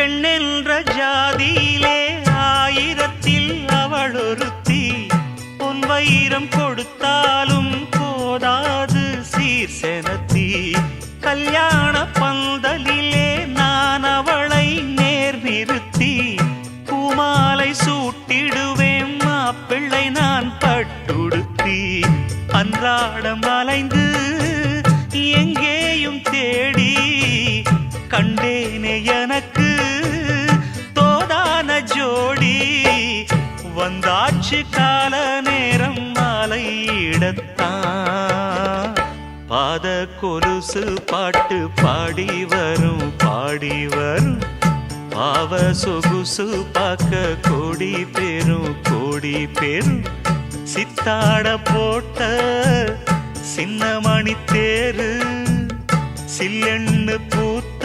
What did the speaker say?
பெண்ணென்ற ஜாதியிலே ஆயிரத்தில் அவள் ஒருத்தி பொன் வைரம் கொடுத்தாலும் போதாது சீர்செனத்தி கல்யாண பந்தலிலே நான் அவளை நேர் நிறுத்தி பூமாலை சூட்டிடுவேன் மாப்பிள்ளை நான் பட்டுடுத்தி அன்றாடம் அலைந்து எங்கேயும் தேடி கண்டேனே எனக்கு தோதான ஜோடி வந்தாச்சு கால நேரம் மாலையிடத்தான் பாத கொலுசு பாட்டு பாடி வரும் பாவ சொகுசு பார்க்க கோடி பேரும் சித்தாட போட்ட சின்ன மணி தேரு சில்லெண்ணு பூத்த